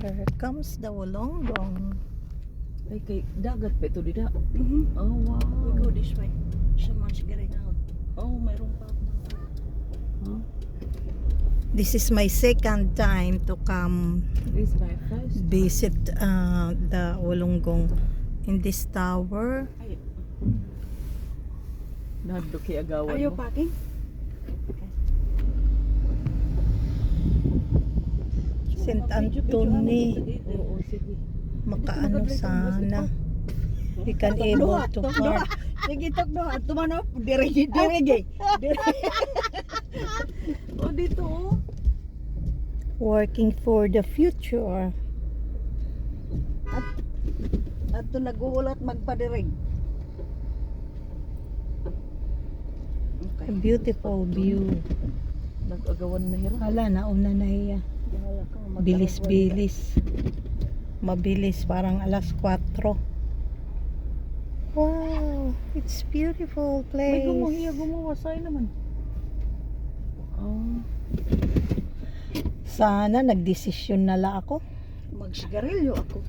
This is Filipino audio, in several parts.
Here comes the Wollongong. Ay, kay dagat pa ito dida. Mm-hmm. Oh, wow. We go this way. Someone's getting out. Oh, mayroon pa. Huh? This is my second time to come This is my first time. visit the Wollongong in this tower. Ay, Nahadlo kay agawan are you mo. packing? St. Anthony. Oo, sige. Makaano sana. We can able to park. Sige, tukdo. At tumano. Dirigi. Oh, dito oh. Working for the future. At ito naguulat magpadirig. A beautiful view. Nag-agawan na hira. Hala, nauna na hiya. Wala kang mag- Bilis-bilis. Mabilis, parang alas 4. Wow, it's beautiful May place. gumawa. Sa'yo naman. Oh. Sana nagdesisyon nala ako. Magsigarilyo ako.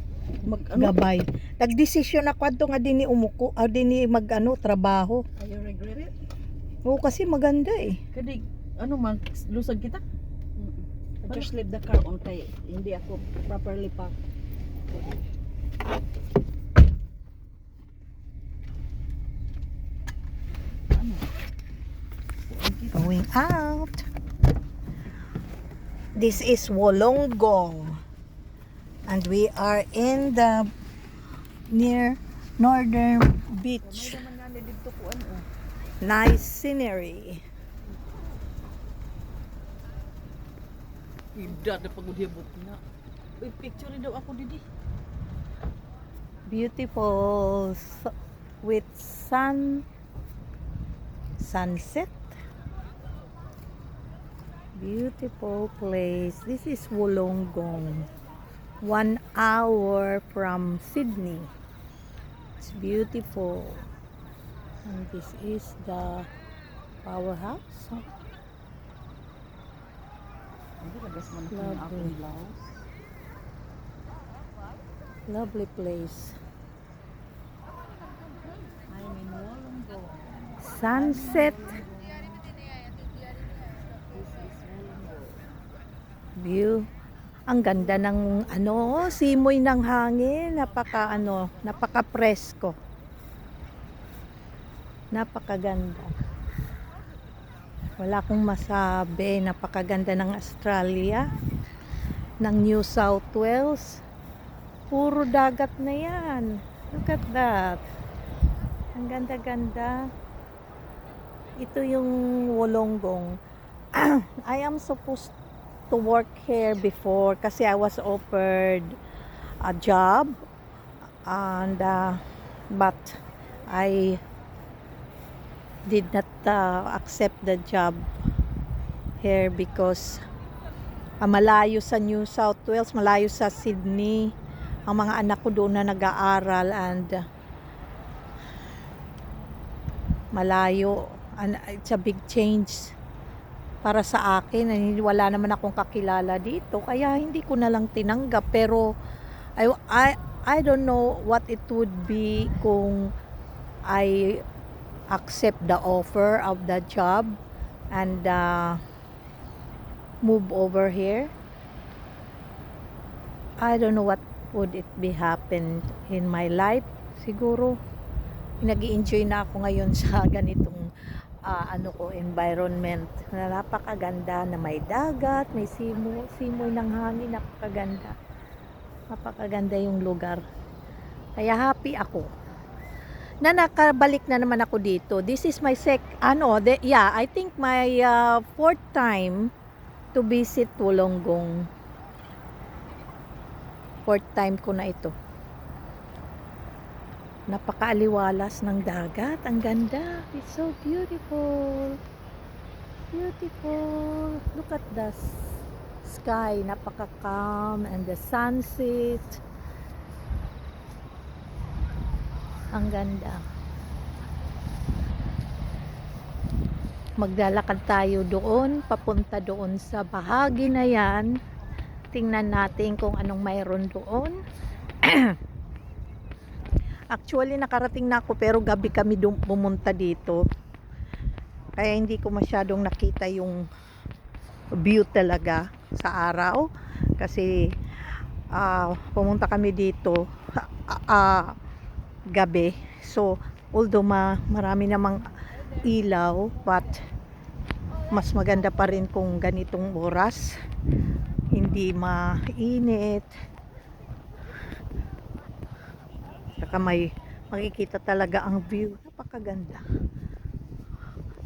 Gabay. Nagdesisyon ako adto nga dinhi umuko, dinhi magano trabaho. You regret it? Oo, kasi maganda eh. Kadi, ano man, lusag kita? I just leave the car on kay hindi ako properly packed. Going out. This is Wollongong. And we are in the near northern beach. Naman nga na dito ko ano. Nice scenery. Hida na pagudhibot na. Uy, picture daw ako didi. Beautiful with sunset. Beautiful place. This is Wollongong. 1 hour from Sydney. It's beautiful. And this is the powerhouse. Hindi labas man ako ng Lovely. akong blouse. Lovely place. I'm in Wollongong. Sunset view. Ang ganda ng simoy ng hangin, napaka presko. Napakaganda. Wala akong masabi, napakaganda ng Australia, ng New South Wales. Puro dagat na yan. Look at that. Ang ganda-ganda. Ito yung Wollongong. I am supposed to work here before kasi I was offered a job and but I did not accept the job here because malayo sa New South Wales, malayo sa Sydney. Ang mga anak ko doon na nag-aaral and malayo, and it's a big change para sa akin. Wala naman akong kakilala dito kaya hindi ko na lang tinanggap, pero I don't know what it would be kung I accept the offer of the job and move over here. I don't know what would it be happen in my life. Siguro nag-i-enjoy na ako ngayon sa ganitong environment na napakaganda, na may dagat, may simoy ng hangin, napakaganda yung lugar. Kaya happy ako na nakabalik na naman ako dito. This is my I think my 4th time to visit Wollongong. 4th time ko na ito. Napakaaliwalas ng dagat. Ang ganda. It's so beautiful. Beautiful. Look at the sky. Napaka-calm. And the sunset. Ang ganda. Maglalakad tayo doon. Papunta doon sa bahagi na yan. Tingnan natin kung anong mayroon doon. Actually, nakarating na ako pero gabi kami pumunta dito. Kaya hindi ko masyadong nakita yung view talaga sa araw. Kasi pumunta kami dito gabi. So, although marami namang ilaw, but mas maganda pa rin kung ganitong oras. Hindi mainit. Saka makikita talaga ang view. Napakaganda.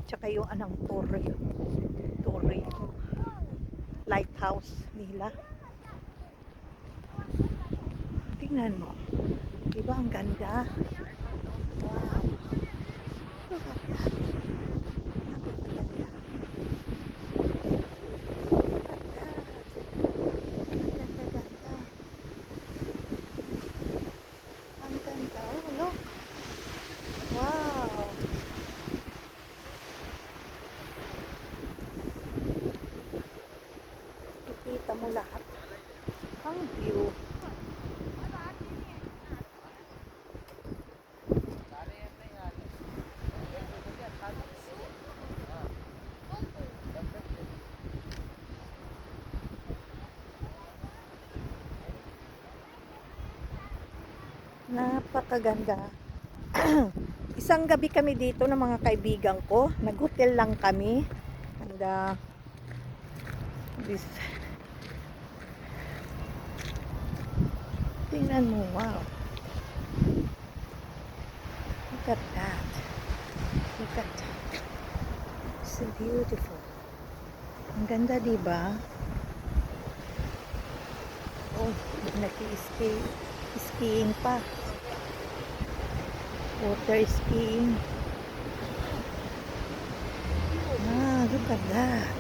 Tsaka yung anong torre. Lighthouse nila. Tingnan mo. Diba ang ganda? Wow. Ang ganda. Oh, look. Wow. Kita mo lahat. Ang view. Napakaganda. Isang gabi kami dito ng mga kaibigan ko. Nag-hotel lang kami. And tingnan mo, wow. Look at that. Look at that. So beautiful. Ang ganda, diba? Oh, nag-ski-skiing pa. Water skiing. Look at that.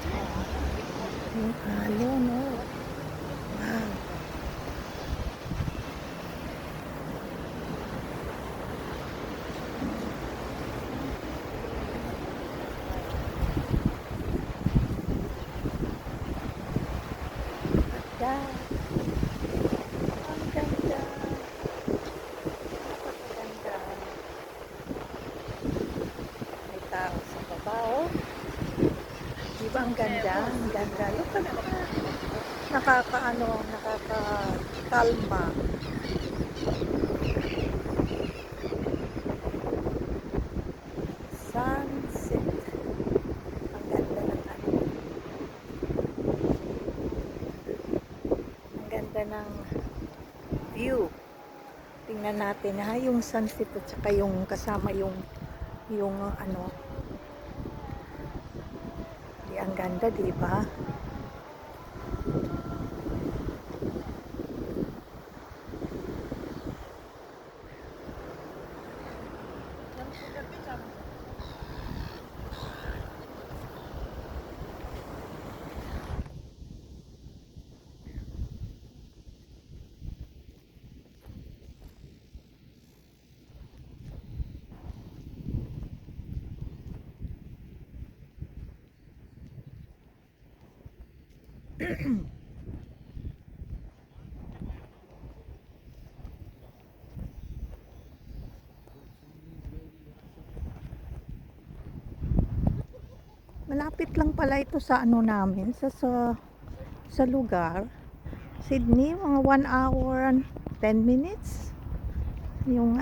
Yung halo, no? Wow. Ganda. Ang ganda. Napakaganda. May tao sa baba, oh. Diba ang ganda? Ang ganda. Look at that. Nakakakalma. Sunset. Ang ganda ng Ang ganda ng view. Tingnan natin ha, yung sunset at saka yung kasama yung ang ganda, diba? Malapit lang pala ito sa namin, sa lugar. Sydney, mga 1 hour and 10 minutes. Yung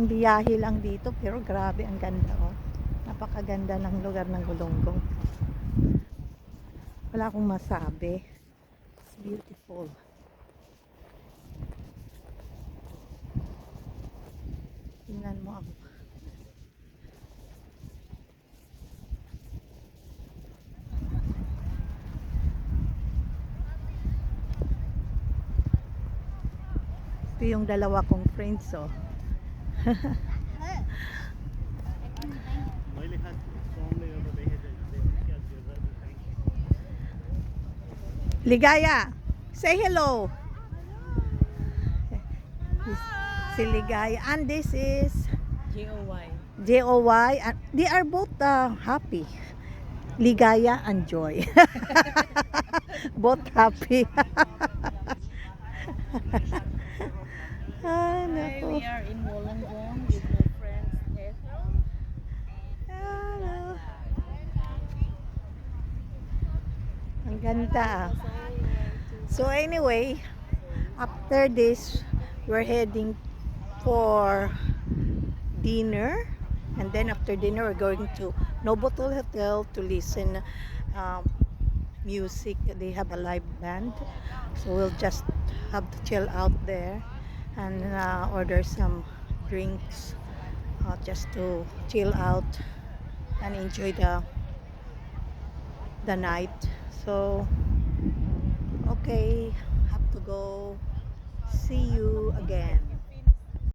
biyahe lang dito, pero grabe ang ganda, oh. Napakaganda ng lugar ng Golonggong. Wala akong masabi. It's beautiful. Tingnan mo ako. Ito yung dalawa kong friends, oh. Ligaya, say hello. Si Ligaya, and this is Joy. Joy. They are both happy. Ligaya and Joy. Both happy. Ang ganda. So anyway, after this, we're heading for dinner. And then after dinner, we're going to Novotel Hotel to listen music. They have a live band. So we'll just have to chill out there and order some drinks just to chill out and enjoy the night. So okay, have to go. See you again.